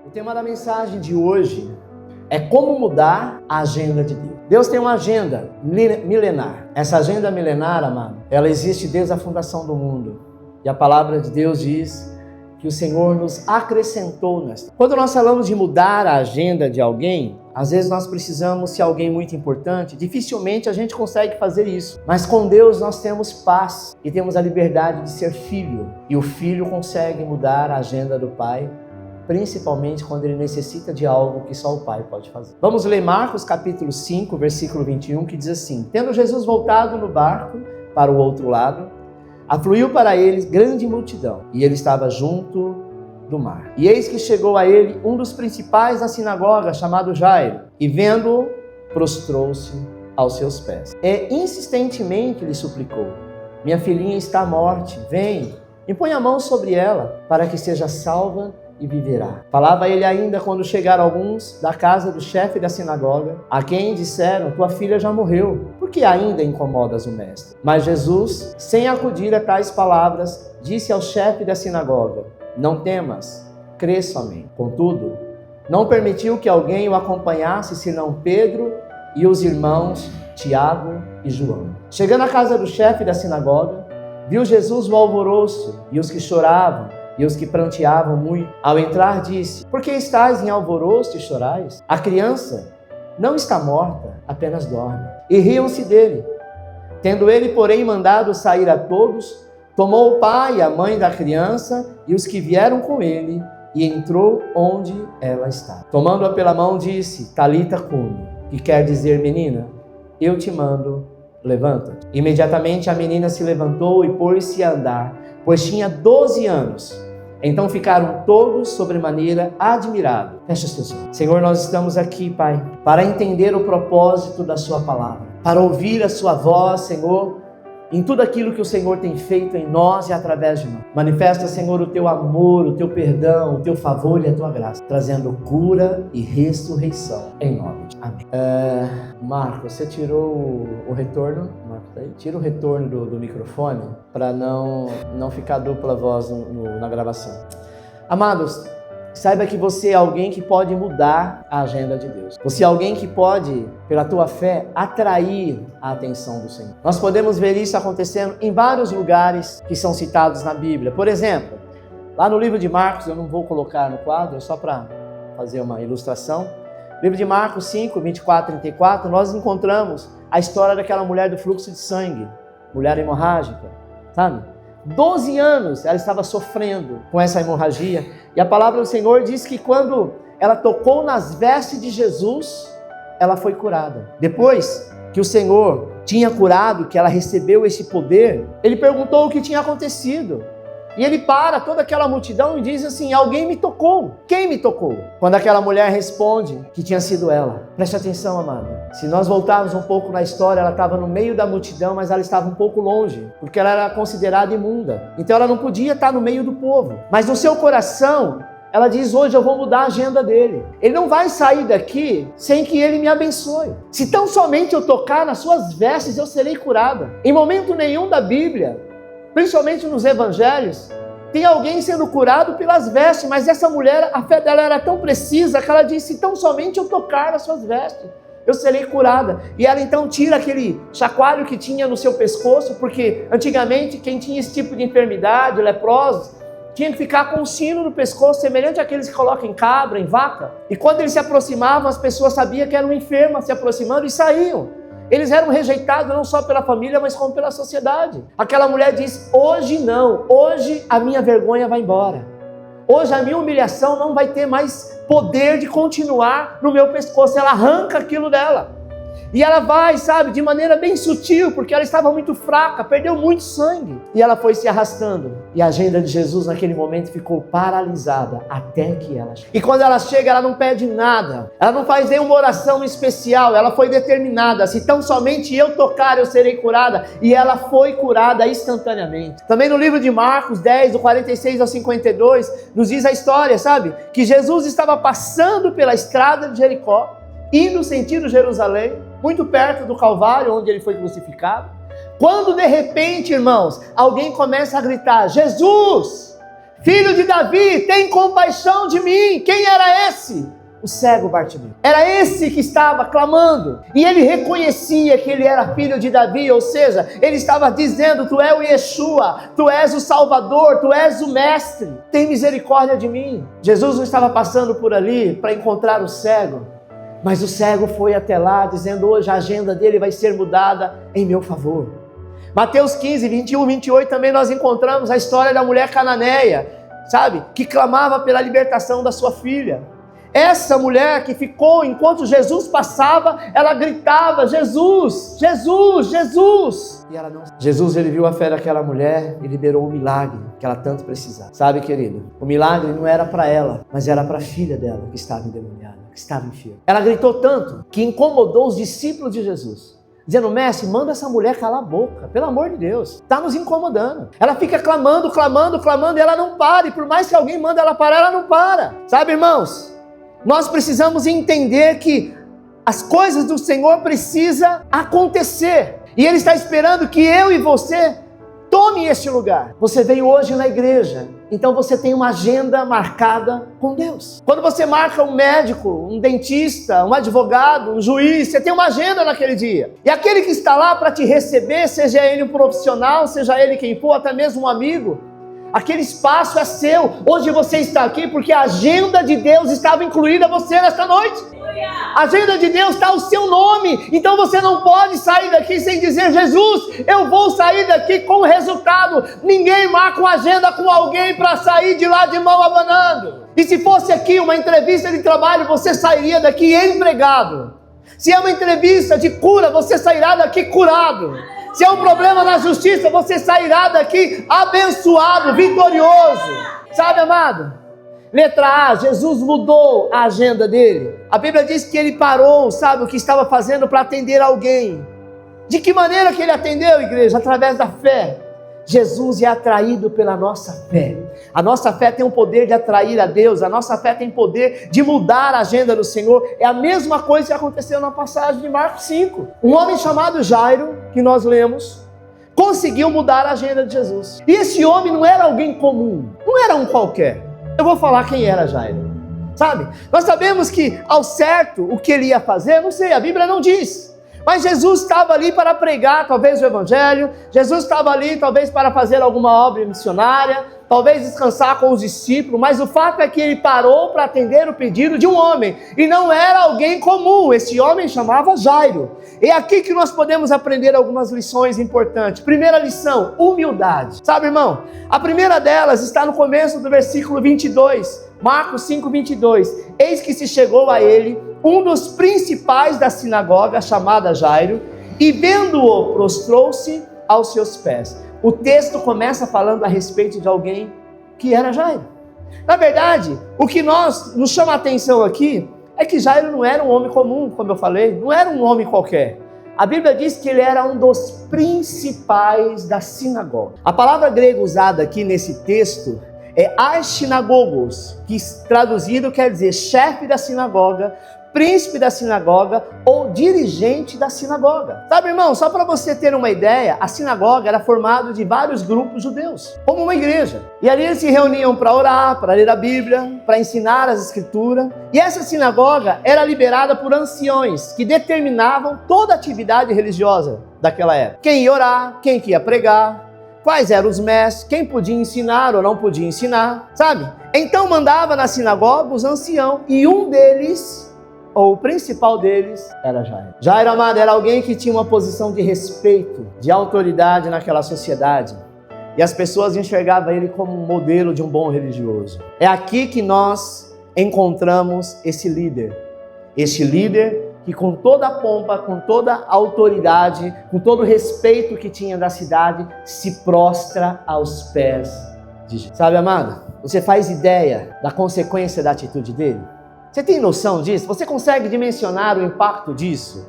O tema da mensagem de hoje é como mudar a agenda de Deus. Deus tem uma agenda milenar. Essa agenda milenar, amado, ela existe desde a fundação do mundo. E a palavra de Deus diz que o Senhor nos acrescentou nesta. Quando nós falamos de mudar a agenda de alguém, às vezes nós precisamos ser alguém muito importante. Dificilmente a gente consegue fazer isso. Mas com Deus nós temos paz e temos a liberdade de ser filho. E o filho consegue mudar a agenda do pai, principalmente quando ele necessita de algo que só o Pai pode fazer. Vamos ler Marcos capítulo 5, versículo 21, que diz assim: Tendo Jesus voltado no barco para o outro lado, afluiu para eles grande multidão, e ele estava junto do mar. E eis que chegou a ele um dos principais da sinagoga, chamado Jairo, e vendo-o, prostrou-se aos seus pés. E insistentemente lhe suplicou: Minha filhinha está à morte, vem, e põe a mão sobre ela, para que seja salva e viverá. Falava ele ainda quando chegaram alguns da casa do chefe da sinagoga, a quem disseram: Tua filha já morreu, por que ainda incomodas o mestre? Mas Jesus, sem acudir a tais palavras, disse ao chefe da sinagoga: Não temas, crê somente. Contudo, não permitiu que alguém o acompanhasse, senão Pedro e os irmãos Tiago e João. Chegando à casa do chefe da sinagoga, viu Jesus o alvoroço e os que choravam e os que pranteavam muito. Ao entrar, disse: Por que estáis em alvoroço e chorais? A criança não está morta, apenas dorme. E riam-se dele. Tendo ele, porém, mandado sair a todos, tomou o pai e a mãe da criança e os que vieram com ele, e entrou onde ela estava. Tomando-a pela mão, disse: Talita cumi, que quer dizer: Menina, eu te mando, levanta-te. Imediatamente a menina se levantou e pôs-se a andar, pois tinha 12 anos. Então ficaram todos sobremaneira admirados. Feche os teus olhos. Senhor, nós estamos aqui, Pai, para entender o propósito da sua palavra, para ouvir a sua voz, Senhor, em tudo aquilo que o Senhor tem feito em nós e através de nós. Manifesta, Senhor, o teu amor, o teu perdão, o teu favor e a tua graça, trazendo cura e ressurreição, em nome de Amém. Marcos, você tirou o retorno? Marcos, tá aí? Tira o retorno do microfone para não ficar dupla voz na gravação. Amados, saiba que você é alguém que pode mudar a agenda de Deus. Você é alguém que pode, pela tua fé, atrair a atenção do Senhor. Nós podemos ver isso acontecendo em vários lugares que são citados na Bíblia. Por exemplo, lá no livro de Marcos, eu não vou colocar no quadro, é só para fazer uma ilustração. Livro de Marcos 5, 24 e 34, nós encontramos a história daquela mulher do fluxo de sangue, mulher hemorrágica, sabe? 12 anos ela estava sofrendo com essa hemorragia, e a palavra do Senhor diz que quando ela tocou nas vestes de Jesus, ela foi curada. Depois que o Senhor tinha curado, que ela recebeu esse poder, ele perguntou o que tinha acontecido. E ele para toda aquela multidão e diz assim: alguém me tocou. Quem me tocou? Quando aquela mulher responde que tinha sido ela. Preste atenção, amado. Se nós voltarmos um pouco na história, ela estava no meio da multidão, mas ela estava um pouco longe, porque ela era considerada imunda. Então ela não podia estar no meio do povo. Mas no seu coração, ela diz: hoje eu vou mudar a agenda dele. Ele não vai sair daqui sem que ele me abençoe. Se tão somente eu tocar nas suas vestes, eu serei curada. Em momento nenhum da Bíblia, principalmente nos evangelhos, tem alguém sendo curado pelas vestes, mas essa mulher, a fé dela era tão precisa que ela disse: tão somente eu tocar nas suas vestes, eu serei curada. E ela então tira aquele chacoalho que tinha no seu pescoço, porque antigamente quem tinha esse tipo de enfermidade, leprosos, tinha que ficar com um sino no pescoço, semelhante àqueles que colocam em cabra, em vaca. E quando eles se aproximavam, as pessoas sabiam que era um enfermo se aproximando e saíam. Eles eram rejeitados não só pela família, mas como pela sociedade. Aquela mulher disse: hoje não, hoje a minha vergonha vai embora. Hoje a minha humilhação não vai ter mais poder de continuar no meu pescoço. Ela arranca aquilo dela. E ela vai, sabe, de maneira bem sutil, porque ela estava muito fraca, perdeu muito sangue. E ela foi se arrastando. E a agenda de Jesus naquele momento ficou paralisada até que ela chegou. E quando ela chega, ela não pede nada. Ela não faz nenhuma oração especial. Ela foi determinada: se tão somente eu tocar, eu serei curada. E ela foi curada instantaneamente. Também no livro de Marcos 10, do 46 ao 52, nos diz a história, sabe? Que Jesus estava passando pela estrada de Jericó, indo sentido Jerusalém, muito perto do Calvário, onde ele foi crucificado. Quando de repente, irmãos, alguém começa a gritar: Jesus, Filho de Davi, tem compaixão de mim. Quem era esse? O cego Bartimeu. Era esse que estava clamando. E ele reconhecia que ele era filho de Davi, ou seja, ele estava dizendo: tu és o Yeshua, tu és o Salvador, tu és o Mestre. Tem misericórdia de mim. Jesus não estava passando por ali para encontrar o cego, mas o cego foi até lá dizendo: hoje a agenda dele vai ser mudada em meu favor. Mateus 15, 21, 28 também nós encontramos a história da mulher cananeia, sabe? Que clamava pela libertação da sua filha. Essa mulher que ficou, enquanto Jesus passava, ela gritava: Jesus, Jesus, Jesus. E ela não... Jesus, ele viu a fé daquela mulher e liberou o milagre que ela tanto precisava. Sabe, querido, o milagre não era para ela, mas era para a filha dela que estava endemoniada, que estava enferma. Ela gritou tanto que incomodou os discípulos de Jesus, dizendo: mestre, manda essa mulher calar a boca, pelo amor de Deus, está nos incomodando. Ela fica clamando, clamando, clamando, e ela não para, e por mais que alguém manda ela parar, ela não para. Sabe, irmãos, nós precisamos entender que as coisas do Senhor precisam acontecer, e Ele está esperando que eu e você tome esse lugar. Você veio hoje na igreja, então você tem uma agenda marcada com Deus. Quando você marca um médico, um dentista, um advogado, um juiz, você tem uma agenda naquele dia. E aquele que está lá para te receber, seja ele um profissional, seja ele quem for, até mesmo um amigo, aquele espaço é seu. Hoje você está aqui porque a agenda de Deus estava incluída a você nesta noite. A agenda de Deus está o seu nome. Então você não pode sair daqui sem dizer: Jesus, eu vou sair daqui com resultado. Ninguém marca uma agenda com alguém para sair de lá de mão abanando. E se fosse aqui uma entrevista de trabalho, você sairia daqui empregado. Se é uma entrevista de cura, você sairá daqui curado. Se é um problema na justiça, você sairá daqui abençoado, vitorioso. Sabe, amado? Letra A, Jesus mudou a agenda dele. A Bíblia diz que ele parou, sabe, o que estava fazendo para atender alguém. De que maneira que ele atendeu, igreja? Através da fé. Jesus é atraído pela nossa fé. A nossa fé tem o poder de atrair a Deus. A nossa fé tem poder de mudar a agenda do Senhor. É a mesma coisa que aconteceu na passagem de Marcos 5. Um homem chamado Jairo, que nós lemos, conseguiu mudar a agenda de Jesus. E esse homem não era alguém comum, não era um qualquer. Eu vou falar quem era Jairo, sabe? Nós sabemos que ao certo o que ele ia fazer, não sei, a Bíblia não diz. Mas Jesus estava ali para pregar talvez o Evangelho, Jesus estava ali talvez para fazer alguma obra missionária, talvez descansar com os discípulos, mas o fato é que ele parou para atender o pedido de um homem, e não era alguém comum. Esse homem chamava Jairo. É aqui que nós podemos aprender algumas lições importantes. Primeira lição, humildade. Sabe, irmão, a primeira delas está no começo do versículo 22, Marcos 5, 22. Eis que se chegou a ele um dos principais da sinagoga, chamada Jairo, e vendo-o, prostrou-se aos seus pés. O texto começa falando a respeito de alguém que era Jairo. Na verdade, o que nos chama a atenção aqui é que Jairo não era um homem comum, como eu falei, não era um homem qualquer. A Bíblia diz que ele era um dos principais da sinagoga. A palavra grega usada aqui nesse texto é archinagogos, que traduzido quer dizer chefe da sinagoga, príncipe da sinagoga ou dirigente da sinagoga. Sabe, irmão, só para você ter uma ideia, a sinagoga era formada de vários grupos judeus, como uma igreja. E ali eles se reuniam para orar, para ler a Bíblia, para ensinar as Escrituras. E essa sinagoga era liberada por anciões, que determinavam toda a atividade religiosa daquela época. Quem ia orar, quem ia pregar, quais eram os mestres, quem podia ensinar ou não podia ensinar, sabe? Então mandava na sinagoga os anciãos, e um deles, ou o principal deles, era Jairo. Jairo, amado, era alguém que tinha uma posição de respeito, de autoridade naquela sociedade. E as pessoas enxergavam ele como um modelo de um bom religioso. É aqui que nós encontramos esse líder. Este líder que com toda a pompa, com toda a autoridade, com todo o respeito que tinha da cidade, se prostra aos pés de Jesus. Sabe, amado, você faz ideia da consequência da atitude dele? Você tem noção disso? Você consegue dimensionar o impacto disso?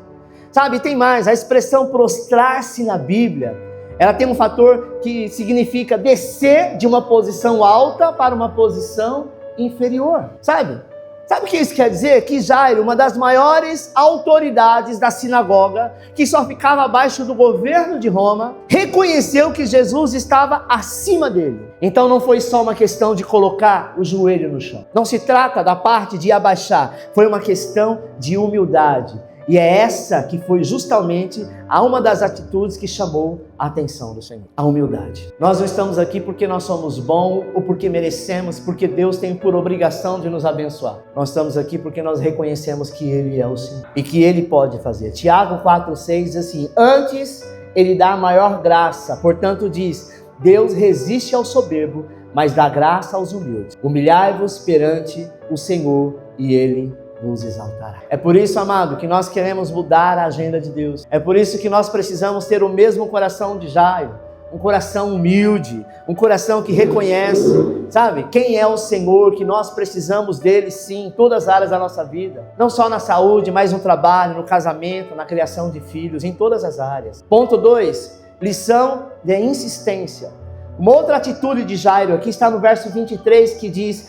Sabe, tem mais, a expressão prostrar-se na Bíblia, ela tem um fator que significa descer de uma posição alta para uma posição inferior, sabe? Sabe o que isso quer dizer? Que Jairo, uma das maiores autoridades da sinagoga, que só ficava abaixo do governo de Roma, reconheceu que Jesus estava acima dele. Então não foi só uma questão de colocar o joelho no chão. Não se trata da parte de abaixar, foi uma questão de humildade. E é essa que foi justamente uma das atitudes que chamou a atenção do Senhor. A humildade. Nós não estamos aqui porque nós somos bons ou porque merecemos, porque Deus tem por obrigação de nos abençoar. Nós estamos aqui porque nós reconhecemos que Ele é o Senhor e que Ele pode fazer. Tiago 4,6 diz assim: antes Ele dá a maior graça, portanto diz, Deus resiste ao soberbo, mas dá graça aos humildes. Humilhai-vos perante o Senhor e Ele vos exaltará. É por isso, amado, que nós queremos mudar a agenda de Deus. É por isso que nós precisamos ter o mesmo coração de Jairo, um coração humilde, um coração que reconhece, sabe, quem é o Senhor, que nós precisamos dele sim, em todas as áreas da nossa vida. Não só na saúde, mas no trabalho, no casamento, na criação de filhos, em todas as áreas. Ponto 2, lição de insistência. Uma outra atitude de Jairo, aqui está no verso 23, que diz,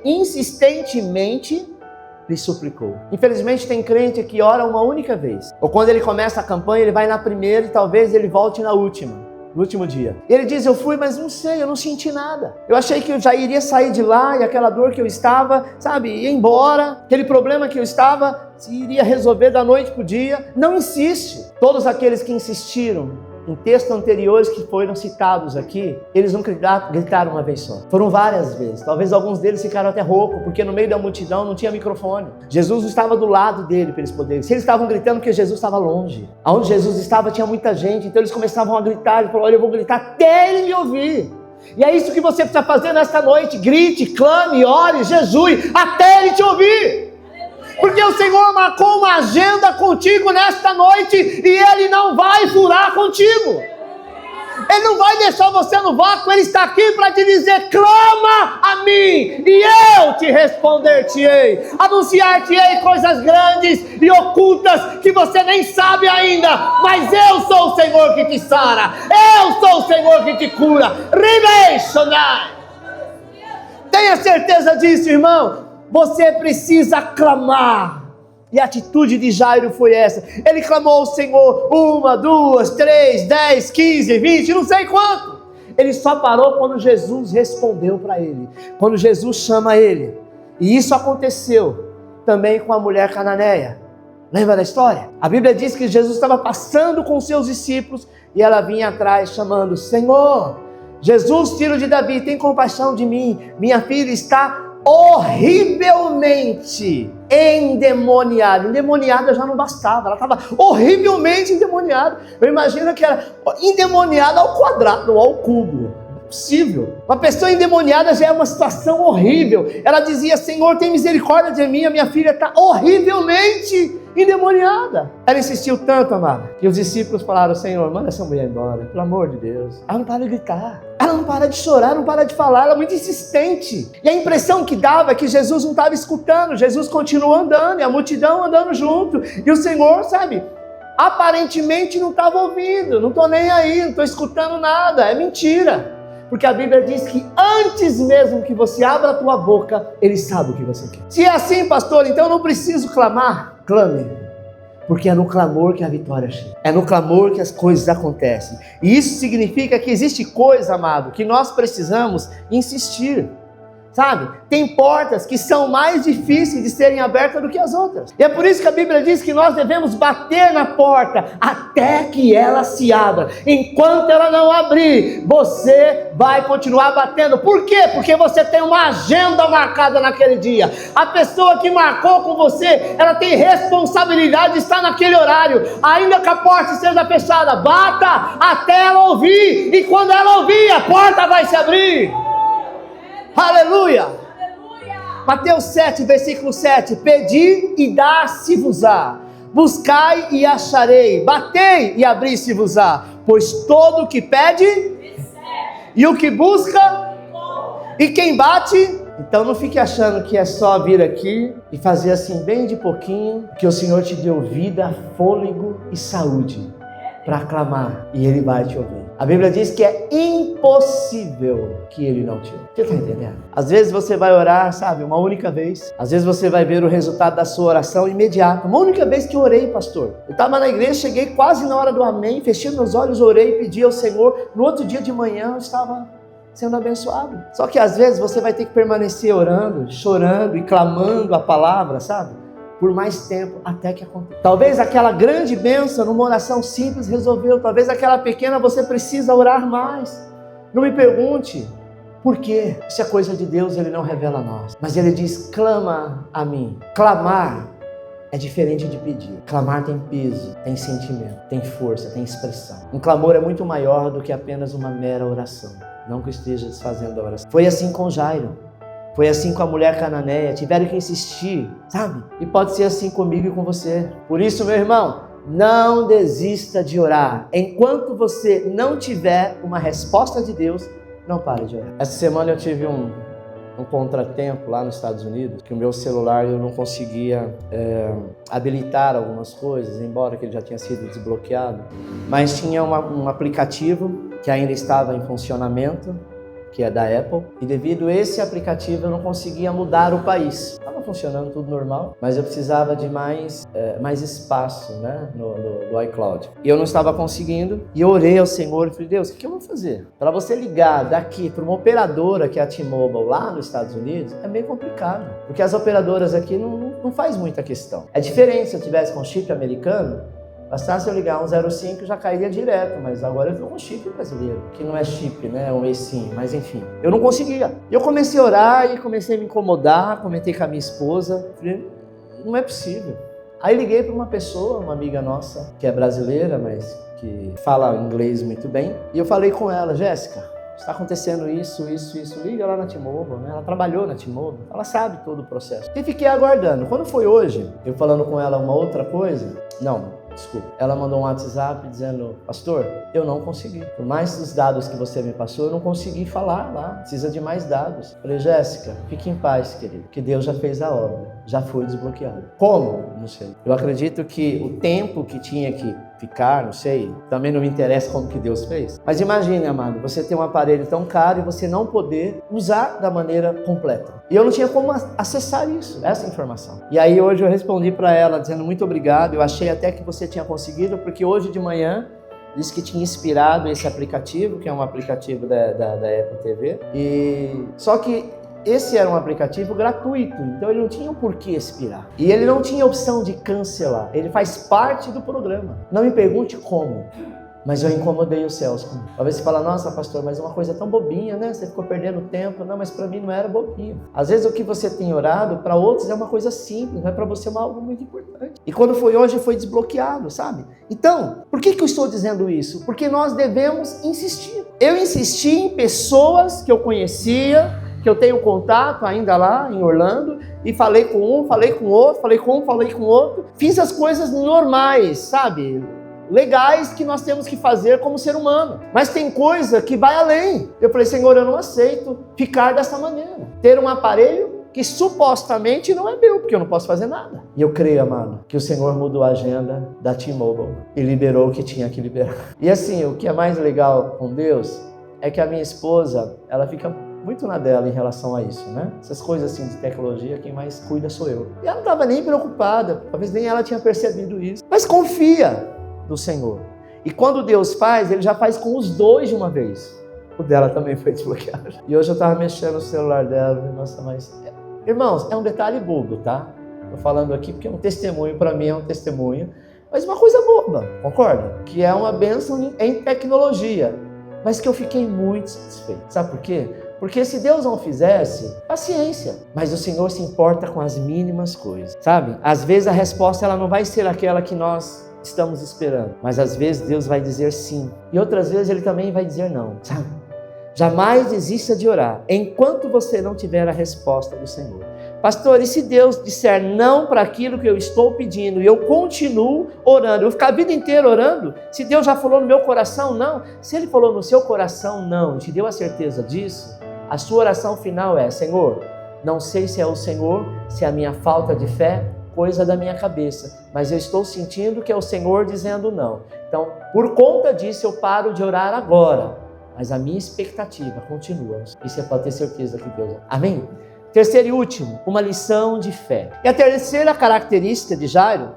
insistentemente lhe suplicou. Infelizmente tem crente que ora uma única vez. Ou quando ele começa a campanha, ele vai na primeira e talvez ele volte na última, no último dia. E ele diz, eu fui, mas não sei, eu não senti nada. Eu achei que eu já iria sair de lá e aquela dor que eu estava, sabe, ia embora. Aquele problema que eu estava, se iria resolver da noite para o dia. Não insiste. Todos aqueles que insistiram em textos anteriores que foram citados aqui, eles não gritaram uma vez só. Foram várias vezes. Talvez alguns deles ficaram até roucos, porque no meio da multidão não tinha microfone. Jesus estava do lado dele para eles poderem. Se eles estavam gritando, porque Jesus estava longe. Aonde Jesus estava tinha muita gente, então eles começavam a gritar. Ele falou, olha, eu vou gritar até ele me ouvir. E é isso que você precisa fazer nesta noite. Grite, clame, ore, jejue, até ele te ouvir. Porque o Senhor marcou uma agenda contigo nesta noite e Ele não vai furar contigo. Ele não vai deixar você no vácuo, Ele está aqui para te dizer, clama a mim e eu te responder-te-ei. Anunciar-te-ei coisas grandes e ocultas que você nem sabe ainda, mas eu sou o Senhor que te sara, eu sou o Senhor que te cura. Tenha certeza disso, irmão. Você precisa clamar. E a atitude de Jairo foi essa. Ele clamou ao Senhor 1, 2, 3, 10, 15, 20, não sei quanto. Ele só parou quando Jesus respondeu para ele. Quando Jesus chama ele. E isso aconteceu também com a mulher cananeia. Lembra da história? A Bíblia diz que Jesus estava passando com seus discípulos e ela vinha atrás chamando, Senhor, Jesus, filho de Davi, tem compaixão de mim. Minha filha está horrivelmente endemoniada. Endemoniada já não bastava, ela estava horrivelmente endemoniada. Eu imagino que era endemoniada ao quadrado ou ao cubo. Possível. Uma pessoa endemoniada já é uma situação horrível. Ela dizia, Senhor, tem misericórdia de mim, a minha filha está horrivelmente endemoniada. Ela insistiu tanto, amada, que os discípulos falaram, Senhor, manda essa mulher embora, pelo amor de Deus. Ela não para de gritar, ela não para de chorar, não para de falar, ela é muito insistente. E a impressão que dava é que Jesus não estava escutando, Jesus continuou andando, e a multidão andando junto, e o Senhor, sabe, aparentemente não estava ouvindo, não estou nem aí, não estou escutando nada, é mentira. Porque a Bíblia diz que antes mesmo que você abra a tua boca, Ele sabe o que você quer. Se é assim, pastor, então eu não preciso clamar. Clame. Porque é no clamor que a vitória chega. É no clamor que as coisas acontecem. E isso significa que existe coisa, amado, que nós precisamos insistir. Sabe? Tem portas que são mais difíceis de serem abertas do que as outras. E é por isso que a Bíblia diz que nós devemos bater na porta até que ela se abra. Enquanto ela não abrir, você vai continuar batendo. Por quê? Porque você tem uma agenda marcada naquele dia. A pessoa que marcou com você, ela tem responsabilidade de estar naquele horário. Ainda que a porta esteja fechada, bata até ela ouvir. E quando ela ouvir, a porta vai se abrir. Aleluia! Aleluia! Mateus 7, versículo 7. Pedi e dar-se-vos-á. Buscai e acharei. Batei e abri-se-vos-á. Pois todo o que pede, e o que busca, e quem bate. Então não fique achando que é só vir aqui e fazer assim bem de pouquinho, que o Senhor te deu vida, fôlego e saúde. para clamar e Ele vai te ouvir. A Bíblia diz que é impossível que Ele não te ouça. Você está entendendo? Às vezes você vai orar, sabe, uma única vez. Às vezes você vai ver o resultado da sua oração imediato. Uma única vez que eu orei, pastor. Eu estava na igreja, cheguei quase na hora do amém, fechei meus olhos, orei, pedi ao Senhor. No outro dia de manhã eu estava sendo abençoado. Só que às vezes você vai ter que permanecer orando, chorando e clamando a palavra, sabe? Por mais tempo, até que aconteça. Talvez aquela grande bênção, numa oração simples, resolveu. Talvez aquela pequena você precisa orar mais. Não me pergunte por quê. Isso é coisa de Deus, Ele não revela a nós. Mas Ele diz, clama a mim. Clamar é diferente de pedir. Clamar tem peso, tem sentimento, tem força, tem expressão. Um clamor é muito maior do que apenas uma mera oração. Não que esteja desfazendo a oração. Foi assim com Jairo. Foi assim com a mulher cananeia, tiveram que insistir, sabe? E pode ser assim comigo e com você. Por isso, meu irmão, não desista de orar. Enquanto você não tiver uma resposta de Deus, não pare de orar. Essa semana eu tive um contratempo lá nos Estados Unidos, que o meu celular eu não conseguia habilitar algumas coisas, embora que ele já tinha sido desbloqueado. Mas tinha um aplicativo que ainda estava em funcionamento, que é da Apple, e devido a esse aplicativo eu não conseguia mudar o país. Estava funcionando tudo normal, mas eu precisava de mais espaço, né, no iCloud. E eu não estava conseguindo, e eu orei ao Senhor e falei, Deus, o que eu vou fazer? Para você ligar daqui para uma operadora que é a T-Mobile lá nos Estados Unidos, é meio complicado, porque as operadoras aqui não faz muita questão. É diferente se eu tivesse com chip americano, bastasse eu ligar um 05 já cairia direto, mas agora eu estou com chip brasileiro, que não é chip, né? É um eSIM, mas enfim. Eu não conseguia. Eu comecei a orar e comecei a me incomodar, comentei com a minha esposa, falei, não é possível. Aí liguei para uma pessoa, uma amiga nossa, que é brasileira, mas que fala inglês muito bem, e eu falei com ela, Jéssica, está acontecendo isso, liga lá na T-Mobile, né? Ela trabalhou na T-Mobile, ela sabe todo o processo. E fiquei aguardando. Quando foi hoje, eu falando com ela uma outra coisa, desculpa. Ela mandou um WhatsApp dizendo, pastor, eu não consegui. Por mais dos dados que você me passou, eu não consegui falar lá. Precisa de mais dados. Falei, Jéssica, fique em paz, querido, que Deus já fez a obra. Já foi desbloqueado. Como? Não sei. Eu acredito que o tempo que tinha que ficar, não sei, também não me interessa como que Deus fez. Mas imagine, amado, você ter um aparelho tão caro e você não poder usar da maneira completa. E eu não tinha como acessar isso, essa informação. E aí hoje eu respondi para ela dizendo muito obrigado, eu achei até que você tinha conseguido, porque hoje de manhã disse que tinha inspirado esse aplicativo, que é um aplicativo da Apple TV, só que esse era um aplicativo gratuito, então ele não tinha por que expirar. E ele não tinha opção de cancelar, ele faz parte do programa. Não me pergunte como, mas eu incomodei os céus. Talvez você fala, nossa pastor, mas é uma coisa tão bobinha, né? Você ficou perdendo tempo. Não, mas para mim não era bobinho. Às vezes o que você tem orado, para outros é uma coisa simples, mas para você é algo muito importante. E quando foi hoje, foi desbloqueado, sabe? Então, por que eu estou dizendo isso? Porque nós devemos insistir. Eu insisti em pessoas que eu conhecia, que eu tenho contato ainda lá em Orlando, e falei com um, falei com outro, falei com um, falei com outro. Fiz as coisas normais, sabe? Legais que nós temos que fazer como ser humano. Mas tem coisa que vai além. Eu falei, Senhor, eu não aceito ficar dessa maneira. Ter um aparelho que supostamente não é meu, porque eu não posso fazer nada. E eu creio, amado, que o Senhor mudou a agenda da T-Mobile e liberou o que tinha que liberar. E assim, o que é mais legal com Deus é que a minha esposa, ela fica muito na dela em relação a isso, né? Essas coisas assim de tecnologia, quem mais cuida sou eu. E ela não estava nem preocupada, talvez nem ela tinha percebido isso. Mas confia no Senhor. E quando Deus faz, Ele já faz com os dois de uma vez. O dela também foi desbloqueado. E hoje eu estava mexendo no celular dela, nossa, mas... Irmãos, é um detalhe bobo, tá? Estou falando aqui porque é um testemunho, para mim é um testemunho, mas uma coisa boba, concorda? Que é uma bênção em tecnologia, mas que eu fiquei muito satisfeito. Sabe por quê? Porque se Deus não fizesse, paciência. Mas o Senhor se importa com as mínimas coisas, sabe? Às vezes a resposta ela não vai ser aquela que nós estamos esperando, mas às vezes Deus vai dizer sim, e outras vezes Ele também vai dizer não, sabe? Jamais desista de orar, enquanto você não tiver a resposta do Senhor. Pastor, e se Deus disser não para aquilo que eu estou pedindo, e eu continuo orando, eu vou ficar a vida inteira orando? Se Deus já falou no meu coração não, se Ele falou no seu coração não, e te deu a certeza disso, a sua oração final é, Senhor, não sei se é o Senhor, se é a minha falta de fé, coisa da minha cabeça, mas eu estou sentindo que é o Senhor dizendo não. Então, por conta disso, eu paro de orar agora, mas a minha expectativa continua. Isso você pode ter certeza que Deus... Amém? Terceiro e último, uma lição de fé. E a terceira característica de Jairo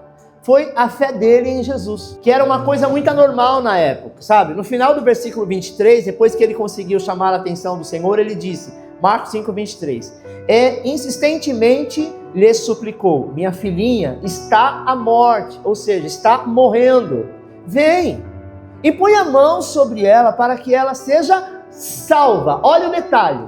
foi a fé dele em Jesus, que era uma coisa muito anormal na época, sabe? No final do versículo 23, depois que ele conseguiu chamar a atenção do Senhor, ele disse, Marcos 5, 23, insistentemente lhe suplicou, minha filhinha está à morte, ou seja, está morrendo, vem e põe a mão sobre ela para que ela seja salva, olha o detalhe,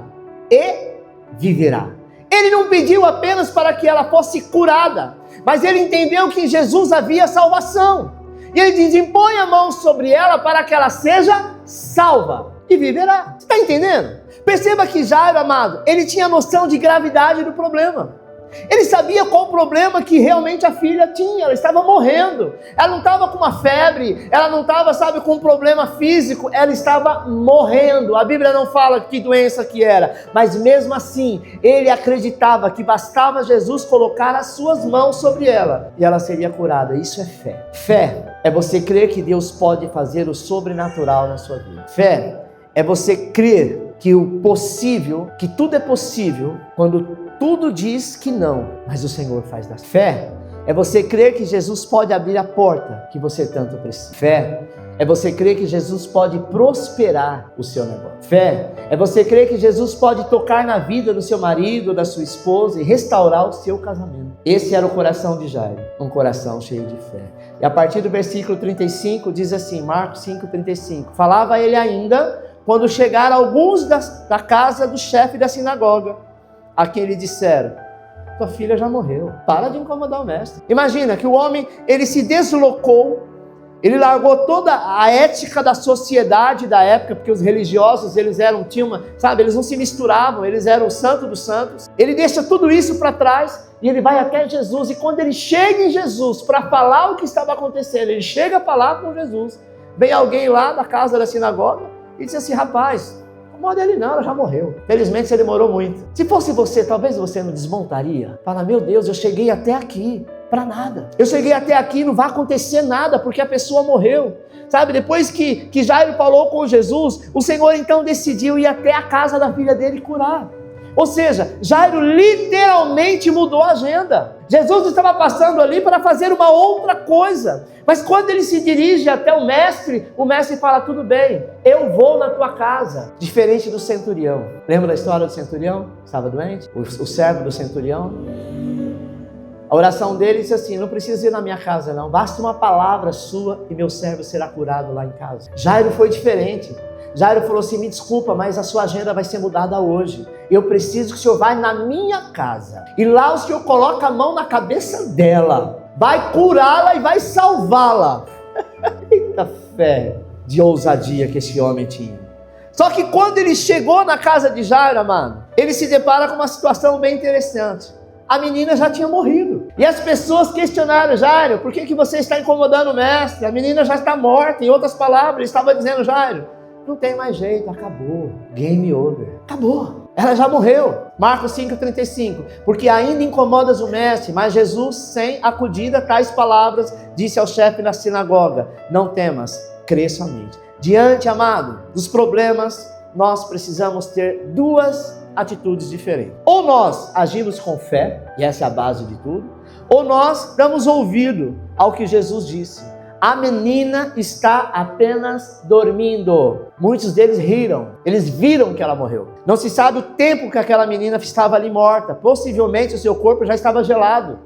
e viverá. Ele não pediu apenas para que ela fosse curada, mas ele entendeu que em Jesus havia salvação. E ele diz, impõe a mão sobre ela para que ela seja salva e viverá. Você está entendendo? Perceba que Jairo, amado, ele tinha noção de gravidade do problema. Ele sabia qual o problema que realmente a filha tinha. Ela estava morrendo. Ela não estava com uma febre. Ela não estava, sabe, com um problema físico. Ela estava morrendo. A Bíblia não fala que doença que era. Mas mesmo assim, ele acreditava que bastava Jesus colocar as suas mãos sobre ela e ela seria curada. Isso é fé. Fé é você crer que Deus pode fazer o sobrenatural na sua vida. Fé é você crer que o possível, que tudo é possível, quando tudo diz que não, mas o Senhor faz da fé. É você crer que Jesus pode abrir a porta que você tanto precisa. Fé é você crer que Jesus pode prosperar o seu negócio. Fé é você crer que Jesus pode tocar na vida do seu marido, da sua esposa e restaurar o seu casamento. Esse era o coração de Jairo, um coração cheio de fé. E a partir do versículo 35 diz assim, Marcos 5, 35, falava ele ainda quando chegaram alguns da casa do chefe da sinagoga, a quem lhe disseram, tua filha já morreu, para de incomodar o mestre. Imagina que o homem, ele se deslocou, ele largou toda a ética da sociedade da época, porque os religiosos, eles não se misturavam, eles eram o santo dos santos. Ele deixa tudo isso para trás e ele vai até Jesus, e quando ele chega em Jesus para falar o que estava acontecendo, ele chega a falar com Jesus, vem alguém lá da casa da sinagoga e diz assim, rapaz, não incomoda ele não, ela já morreu. Felizmente você demorou muito. Se fosse você, talvez você não desmontaria. Fala, meu Deus, eu cheguei até aqui para nada. Eu cheguei até aqui, não vai acontecer nada porque a pessoa morreu. Sabe, depois que Jairo falou com Jesus, o Senhor então decidiu ir até a casa da filha dele curar. Ou seja, Jairo literalmente mudou a agenda. Jesus estava passando ali para fazer uma outra coisa. Mas quando ele se dirige até o mestre fala, tudo bem, eu vou na tua casa. Diferente do centurião. Lembra da história do centurião? Estava doente? O servo do centurião? A oração dele disse assim, não precisa ir na minha casa não, basta uma palavra sua e meu servo será curado lá em casa. Jairo foi diferente. Jairo falou assim, me desculpa, mas a sua agenda vai ser mudada hoje. Eu preciso que o senhor vá na minha casa. E lá o senhor coloca a mão na cabeça dela. Vai curá-la e vai salvá-la. Eita fé de ousadia que esse homem tinha. Só que quando ele chegou na casa de Jairo, amado, ele se depara com uma situação bem interessante. A menina já tinha morrido. E as pessoas questionaram, Jairo, por que você está incomodando o mestre? A menina já está morta. Em outras palavras, ele estava dizendo, Jairo, não tem mais jeito, acabou, game over, acabou, ela já morreu. Marcos 5,35, porque ainda incomodas o mestre, mas Jesus, sem acudir a tais palavras, disse ao chefe da sinagoga, não temas, crê somente. Diante, amado, dos problemas, nós precisamos ter duas atitudes diferentes. Ou nós agimos com fé, e essa é a base de tudo, ou nós damos ouvido ao que Jesus disse. A menina está apenas dormindo. Muitos deles riram. Eles viram que ela morreu. Não se sabe o tempo que aquela menina estava ali morta. Possivelmente o seu corpo já estava gelado.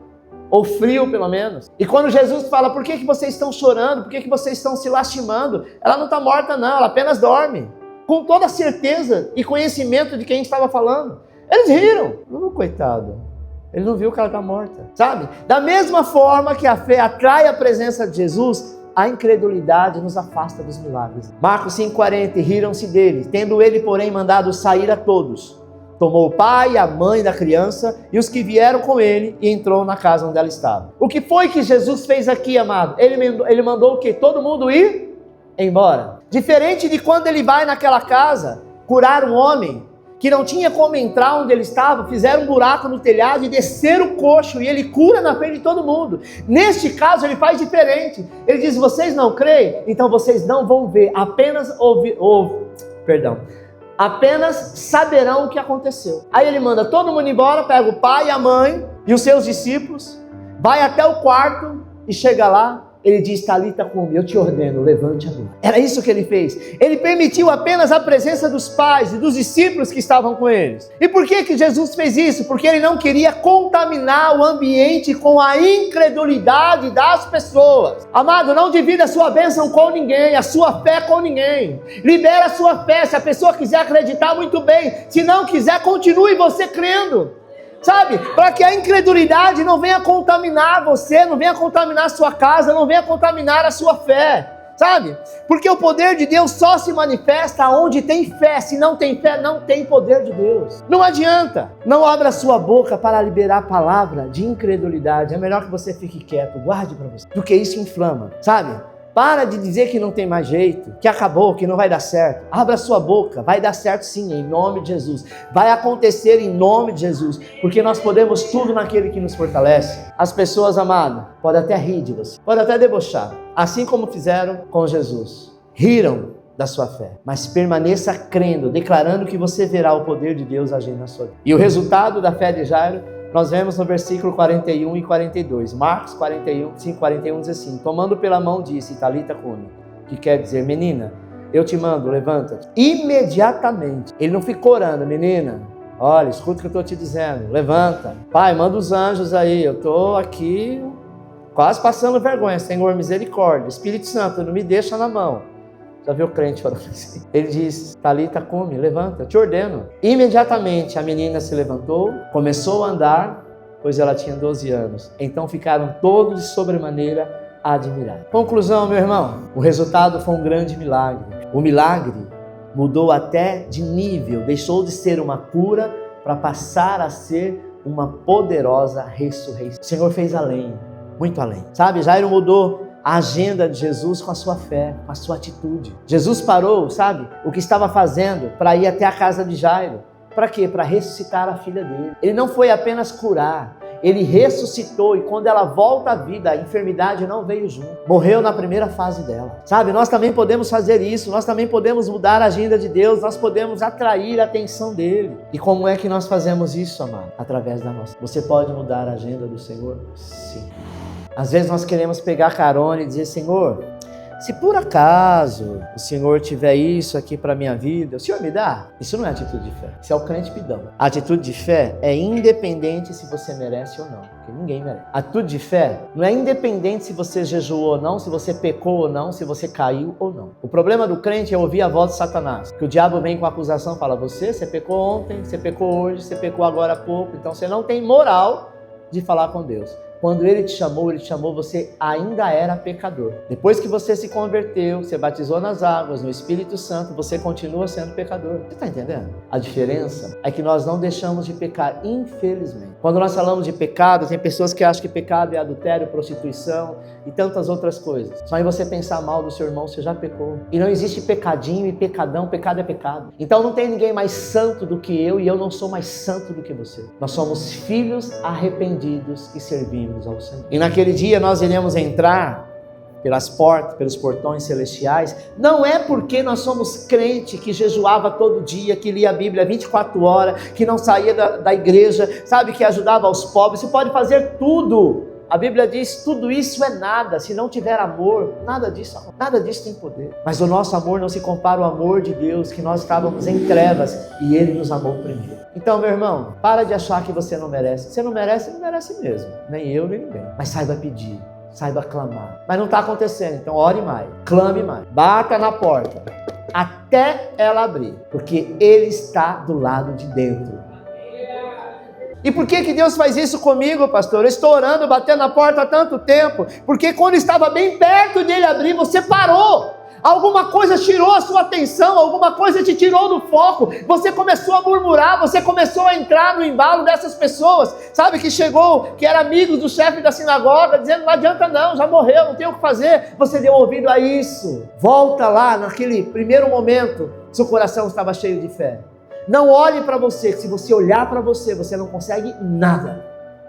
Ou frio, pelo menos. E quando Jesus fala, por que vocês estão chorando? Por que vocês estão se lastimando? Ela não está morta não, ela apenas dorme. Com toda a certeza e conhecimento de quem estava falando. Eles riram. Coitado. Ele não viu que ela está morta, sabe? Da mesma forma que a fé atrai a presença de Jesus, a incredulidade nos afasta dos milagres. Marcos 5,40, riram-se dele, tendo ele, porém, mandado sair a todos. Tomou o pai, a mãe da criança e os que vieram com ele e entrou na casa onde ela estava. O que foi que Jesus fez aqui, amado? Ele mandou o quê? Todo mundo ir embora. Diferente de quando ele vai naquela casa curar um homem, que não tinha como entrar onde ele estava, fizeram um buraco no telhado e desceram o coxo, e ele cura na frente de todo mundo. Neste caso, ele faz diferente. Ele diz, vocês não creem? Então vocês não vão ver, apenas apenas saberão o que aconteceu. Aí ele manda todo mundo embora, pega o pai, a mãe e os seus discípulos, vai até o quarto e chega lá. Ele diz, Talita cumi, eu te ordeno, levante agora. Era isso que ele fez. Ele permitiu apenas a presença dos pais e dos discípulos que estavam com eles. E por que Jesus fez isso? Porque ele não queria contaminar o ambiente com a incredulidade das pessoas. Amado, não divida a sua bênção com ninguém, a sua fé com ninguém. Libera a sua fé. Se a pessoa quiser acreditar, muito bem. Se não quiser, continue você crendo. Sabe, para que a incredulidade não venha contaminar você, não venha contaminar a sua casa, não venha contaminar a sua fé, sabe? Porque o poder de Deus só se manifesta onde tem fé. Se não tem fé, não tem poder de Deus. Não adianta, não abra sua boca para liberar a palavra de incredulidade. É melhor que você fique quieto, guarde para você, porque isso inflama, sabe? Para de dizer que não tem mais jeito, que acabou, que não vai dar certo. Abra sua boca, vai dar certo sim, em nome de Jesus. Vai acontecer em nome de Jesus, porque nós podemos tudo naquele que nos fortalece. As pessoas, amadas, podem até rir de você, podem até debochar, assim como fizeram com Jesus. Riram da sua fé, mas permaneça crendo, declarando que você verá o poder de Deus agindo na sua vida. E o resultado da fé de Jairo, nós vemos no versículo 41 e 42. Marcos 5:41 diz assim, tomando pela mão disse, Talita cumi, que quer dizer, menina, eu te mando, levanta-te. Imediatamente, ele não ficou orando, menina, olha, escuta o que eu estou te dizendo, levanta. Pai, manda os anjos aí, eu estou aqui quase passando vergonha, Senhor, misericórdia, Espírito Santo, não me deixa na mão. Já viu o crente falando assim? Ele diz, Talita cumi, levanta, eu te ordeno. Imediatamente a menina se levantou, começou a andar, pois ela tinha 12 anos. Então ficaram todos de sobremaneira admirados. Conclusão, meu irmão, o resultado foi um grande milagre. O milagre mudou até de nível, deixou de ser uma cura para passar a ser uma poderosa ressurreição. O Senhor fez além, muito além. Sabe, Jairo mudou a agenda de Jesus com a sua fé, com a sua atitude. Jesus parou, sabe, o que estava fazendo para ir até a casa de Jairo. Para quê? Para ressuscitar a filha dele. Ele não foi apenas curar, ele ressuscitou, e quando ela volta à vida, a enfermidade não veio junto. Morreu na primeira fase dela. Sabe, nós também podemos fazer isso, nós também podemos mudar a agenda de Deus, nós podemos atrair a atenção dele. E como é que nós fazemos isso, amado? Através da nossa. Você pode mudar a agenda do Senhor? Sim. Às vezes nós queremos pegar carona e dizer, Senhor, se por acaso o Senhor tiver isso aqui para a minha vida, o Senhor me dá? Isso não é atitude de fé, isso é o crente pidão. A atitude de fé é independente se você merece ou não, porque ninguém merece. A atitude de fé não é independente se você jejuou ou não, se você pecou ou não, se você caiu ou não. O problema do crente é ouvir a voz de Satanás, que o diabo vem com a acusação e fala, você pecou ontem, você pecou hoje, você pecou agora há pouco, então você não tem moral de falar com Deus. Quando ele te chamou, você ainda era pecador. Depois que você se converteu, você batizou nas águas, no Espírito Santo, você continua sendo pecador. Você está entendendo? A diferença é que nós não deixamos de pecar, infelizmente. Quando nós falamos de pecado, tem pessoas que acham que pecado é adultério, prostituição e tantas outras coisas. Só em você pensar mal do seu irmão, você já pecou. E não existe pecadinho e pecadão, pecado é pecado. Então não tem ninguém mais santo do que eu, e eu não sou mais santo do que você. Nós somos filhos arrependidos que servimos ao Senhor. E naquele dia nós iremos entrar pelas portas, pelos portões celestiais. Não é porque nós somos crente que jejuava todo dia, que lia a Bíblia 24 horas, que não saía da igreja, sabe, que ajudava aos pobres. Você pode fazer tudo. A Bíblia diz, tudo isso é nada, se não tiver amor, nada disso tem poder. Mas o nosso amor não se compara ao amor de Deus, que nós estávamos em trevas e Ele nos amou primeiro. Então, meu irmão, para de achar que você não merece. Você não merece mesmo, nem eu, nem ninguém. Mas saiba pedir, saiba clamar. Mas não está acontecendo, então ore mais, clame mais, bata na porta, até ela abrir, porque Ele está do lado de dentro. E por que Deus faz isso comigo, pastor? Eu estou orando, batendo na porta há tanto tempo, porque quando estava bem perto dele abrir, você parou. Alguma coisa tirou a sua atenção, alguma coisa te tirou do foco, você começou a murmurar, você começou a entrar no embalo dessas pessoas, sabe, que chegou, que era amigo do chefe da sinagoga, dizendo, não adianta não, já morreu, não tem o que fazer. Você deu ouvido a isso. Volta lá, naquele primeiro momento, seu coração estava cheio de fé. Não olhe para você, se você olhar para você, você não consegue nada.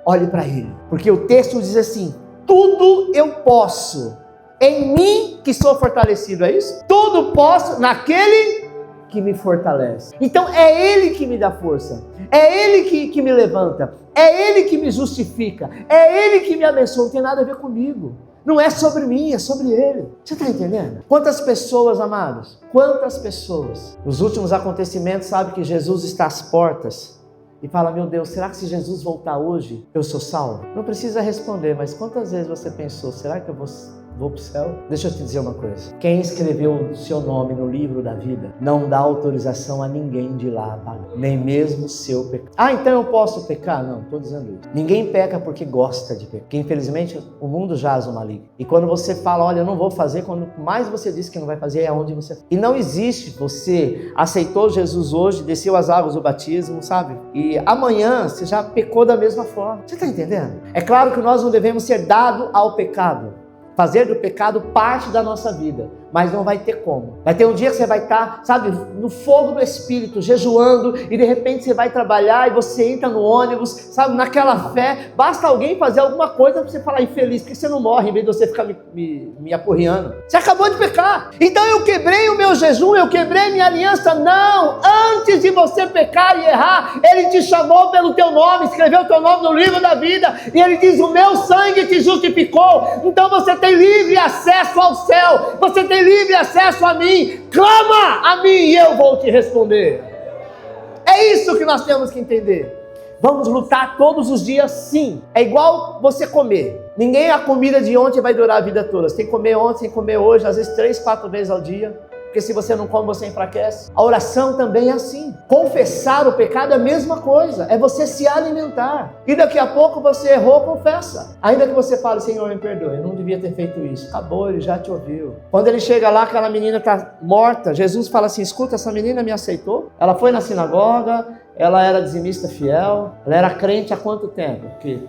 Olhe para Ele, porque o texto diz assim: tudo eu posso em mim que sou fortalecido, é isso? Tudo posso naquele que me fortalece. Então é Ele que me dá força, é Ele que me levanta, é Ele que me justifica, é Ele que me abençoa, não tem nada a ver comigo. Não é sobre mim, é sobre Ele. Você está entendendo? Quantas pessoas, amados, quantas pessoas, nos últimos acontecimentos, sabe que Jesus está às portas e fala: meu Deus, será que se Jesus voltar hoje, eu sou salvo? Não precisa responder, mas quantas vezes você pensou: será que eu vou para o céu? Deixa eu te dizer uma coisa: quem escreveu o seu nome no livro da vida não dá autorização a ninguém de ir lá apagar, nem mesmo o seu pecado. Ah, então eu posso pecar? Não, estou dizendo isso. Ninguém peca porque gosta de pecar, porque infelizmente o mundo jaz no maligno. E quando você fala: olha, eu não vou fazer, quando mais você diz que não vai fazer, é onde você... E não existe, você aceitou Jesus hoje, desceu as águas do batismo, sabe? E amanhã você já pecou da mesma forma. Você está entendendo? É claro que nós não devemos ser dados ao pecado, fazer do pecado parte da nossa vida, mas não vai ter como. Vai ter um dia que você vai estar, sabe, no fogo do Espírito, jejuando, e de repente você vai trabalhar e você entra no ônibus, sabe, naquela fé, basta alguém fazer alguma coisa para você falar: infeliz, porque você não morre, em vez de você ficar me apurriando. Você acabou de pecar. Então eu quebrei o meu jejum, eu quebrei minha aliança. Não, antes de você pecar e errar, Ele te chamou pelo teu nome, escreveu o teu nome no livro da vida, e Ele diz: o meu sangue te justificou. Então você tem livre acesso ao céu, você tem livre acesso a mim. Clama a mim e eu vou te responder. É isso que nós temos que entender. Vamos lutar todos os dias, sim. É igual você comer. Ninguém, a comida de ontem vai durar a vida toda. Você tem que comer ontem, tem que comer hoje, às vezes 3, 4 vezes ao dia. Porque se você não come, você enfraquece. A oração também é assim. Confessar o pecado é a mesma coisa. É você se alimentar. E daqui a pouco você errou, confessa. Ainda que você fale: Senhor, me perdoe, eu não devia ter feito isso. Acabou, Ele já te ouviu. Quando ele chega lá, aquela menina está morta, Jesus fala assim: escuta, essa menina me aceitou? Ela foi na sinagoga, ela era dizimista fiel, ela era crente há quanto tempo? Porque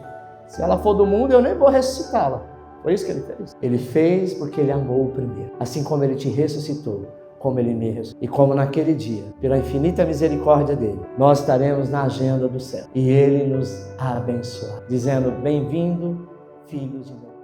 se ela for do mundo, eu nem vou ressuscitá-la. Foi isso que Ele fez. Ele fez porque Ele amou o primeiro. Assim como Ele te ressuscitou, como Ele me ressuscitou. E como naquele dia, pela infinita misericórdia dEle, nós estaremos na agenda do céu. E Ele nos abençoará, dizendo: bem-vindo, filhos de Deus.